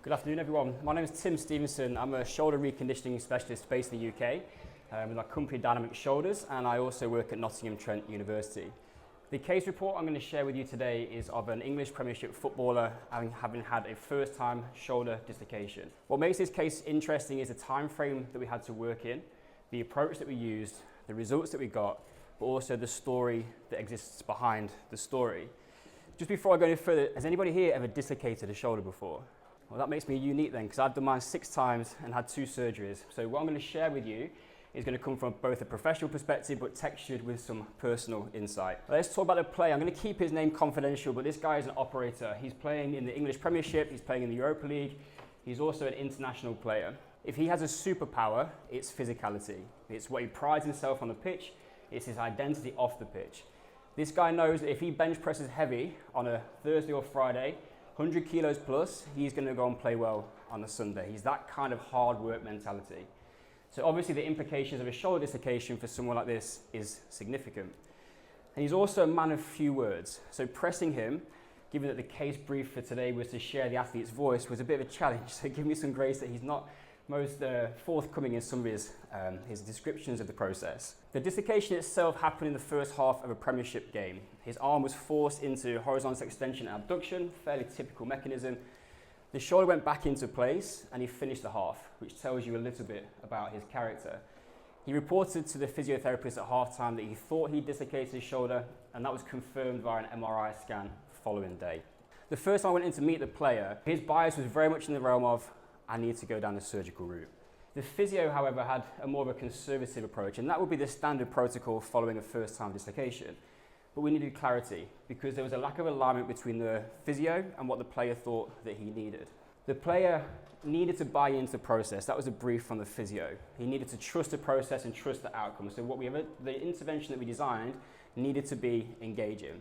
Good afternoon everyone, my name is Tim Stevenson. I'm a shoulder reconditioning specialist based in the UK with my company Dynamic Shoulders, and I also work at Nottingham Trent University. The case report I'm going to share with you today is of an English Premiership footballer having had a first time shoulder dislocation. What makes this case interesting is the time frame that we had to work in, the approach that we used, the results that we got, but also the story that exists behind the story. Just before I go any further, has anybody here ever dislocated a shoulder before? Well, that makes me unique then, because I've done mine 6 times and had 2 surgeries. So what I'm going to share with you is going to come from both a professional perspective but textured with some personal insight. Let's talk about the player. I'm going to keep his name confidential, but this guy is an operator. He's playing in the English Premiership, he's playing in the Europa League, he's also an international player. If he has a superpower, it's physicality. It's what he prides himself on the pitch, it's his identity off the pitch. This guy knows that if he bench presses heavy on a Thursday or Friday, 100 kilos plus, he's going to go and play well on a Sunday. He's that kind of hard work mentality. So obviously the implications of a shoulder dislocation for someone like this is significant. And he's also a man of few words. So pressing him, given that the case brief for today was to share the athlete's voice, was a bit of a challenge. So give me some grace that he's not most forthcoming in some of his descriptions of the process. The dislocation itself happened in the first half of a Premiership game. His arm was forced into horizontal extension and abduction, fairly typical mechanism. The shoulder went back into place and he finished the half, which tells you a little bit about his character. He reported to the physiotherapist at half-time that he thought he dislocated his shoulder, and that was confirmed via an MRI scan the following day. The first time I went in to meet the player, his bias was very much in the realm of, I need to go down the surgical route. The physio, however, had a more of a conservative approach, and that would be the standard protocol following a first-time dislocation. But we needed clarity because there was a lack of alignment between the physio and what the player thought that he needed. The player needed to buy into the process. That was a brief from the physio. He needed to trust the process and trust the outcome. So the intervention that we designed needed to be engaging.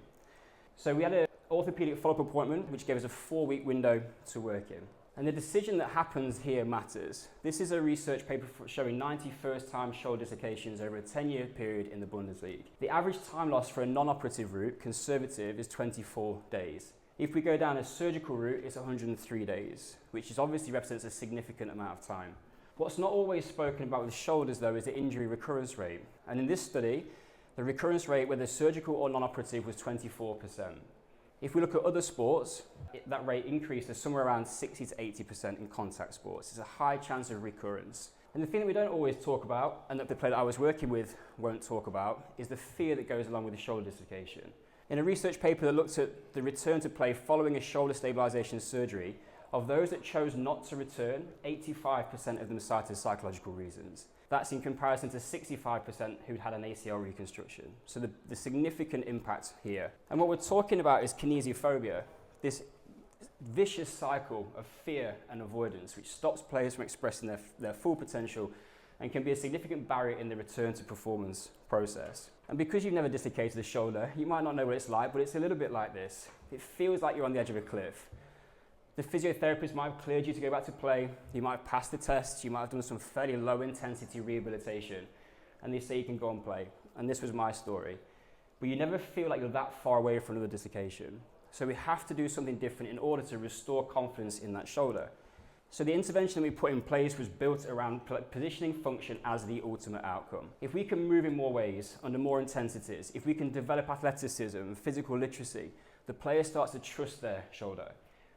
So we had an orthopedic follow-up appointment, which gave us a 4-week window to work in. And the decision that happens here matters. This is a research paper showing 90 first-time shoulder dislocations over a 10-year period in the Bundesliga. The average time loss for a non-operative route, conservative, is 24 days. If we go down a surgical route, it's 103 days, which obviously represents a significant amount of time. What's not always spoken about with shoulders, though, is the injury recurrence rate. And in this study, the recurrence rate, whether surgical or non-operative, was 24%. If we look at other sports, that rate increased to somewhere around 60 to 80% in contact sports. There's a high chance of recurrence. And the thing that we don't always talk about, and that the player that I was working with won't talk about, is the fear that goes along with the shoulder dislocation. In a research paper that looked at the return to play following a shoulder stabilization surgery, of those that chose not to return, 85% of them cited psychological reasons. That's in comparison to 65% who'd had an ACL reconstruction. So the significant impact here. And what we're talking about is kinesiophobia, this vicious cycle of fear and avoidance, which stops players from expressing their full potential and can be a significant barrier in the return to performance process. And because you've never dislocated a shoulder, you might not know what it's like, but it's a little bit like this. It feels like you're on the edge of a cliff. The physiotherapist might have cleared you to go back to play, you might have passed the tests, you might have done some fairly low intensity rehabilitation, and they say you can go and play. And this was my story. But you never feel like you're that far away from another dislocation. So we have to do something different in order to restore confidence in that shoulder. So the intervention that we put in place was built around positioning function as the ultimate outcome. If we can move in more ways, under more intensities, if we can develop athleticism, physical literacy, the player starts to trust their shoulder.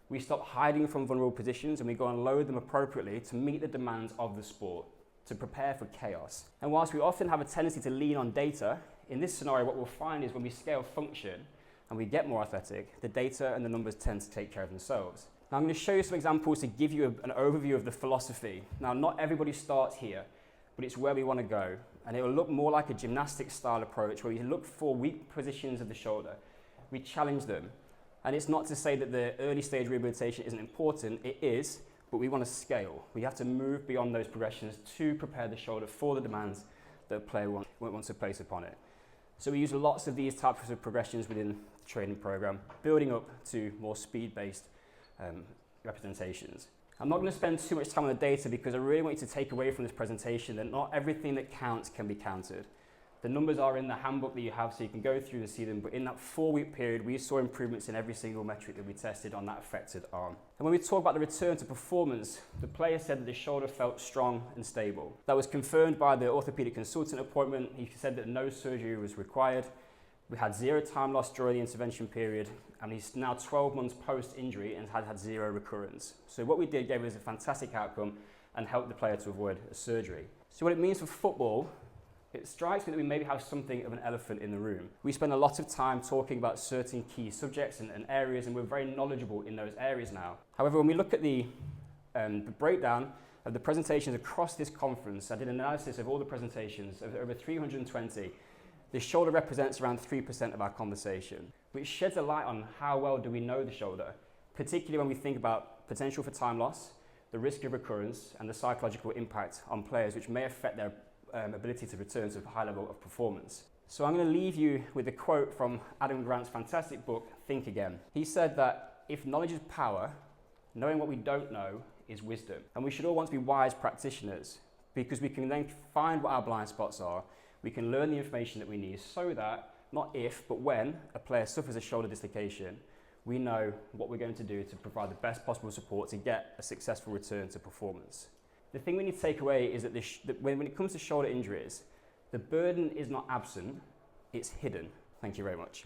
We stop hiding from vulnerable positions and we go and load them appropriately to meet the demands of the sport, to prepare for chaos. And whilst we often have a tendency to lean on data, in this scenario what we'll find is when we scale function and we get more athletic, the data and the numbers tend to take care of themselves. Now I'm going to show you some examples to give you an overview of the philosophy. Now not everybody starts here, but it's where we want to go. And it will look more like a gymnastics style approach where we look for weak positions of the shoulder. We challenge them. And it's not to say that the early stage rehabilitation isn't important, it is, but we want to scale. We have to move beyond those progressions to prepare the shoulder for the demands that a player wants to place upon it. So we use lots of these types of progressions within the training program, building up to more speed-based representations. I'm not going to spend too much time on the data because I really want you to take away from this presentation that not everything that counts can be counted. The numbers are in the handbook that you have, so you can go through and see them, but in that 4-week period, we saw improvements in every single metric that we tested on that affected arm. And when we talk about the return to performance, the player said that the shoulder felt strong and stable. That was confirmed by the orthopedic consultant appointment. He said that no surgery was required. We had 0 time loss during the intervention period, and he's now 12 months post-injury and had 0 recurrence. So what we did gave us a fantastic outcome and helped the player to avoid a surgery. So what it means for football, it strikes me that we maybe have something of an elephant in the room. We spend a lot of time talking about certain key subjects and areas, and we're very knowledgeable in those areas now. However, when we look at the breakdown of the presentations across this conference, I did an analysis of all the presentations, of over 320. The shoulder represents around 3% of our conversation, which sheds a light on how well do we know the shoulder, particularly when we think about potential for time loss, the risk of recurrence, and the psychological impact on players, which may affect their ability to return to a high level of performance. So I'm going to leave you with a quote from Adam Grant's fantastic book, Think Again. He said that if knowledge is power, knowing what we don't know is wisdom. And we should all want to be wise practitioners, because we can then find what our blind spots are. We can learn the information that we need so that, not if, but when a player suffers a shoulder dislocation, we know what we're going to do to provide the best possible support to get a successful return to performance. The thing we need to take away is that when it comes to shoulder injuries, the burden is not absent, it's hidden. Thank you very much.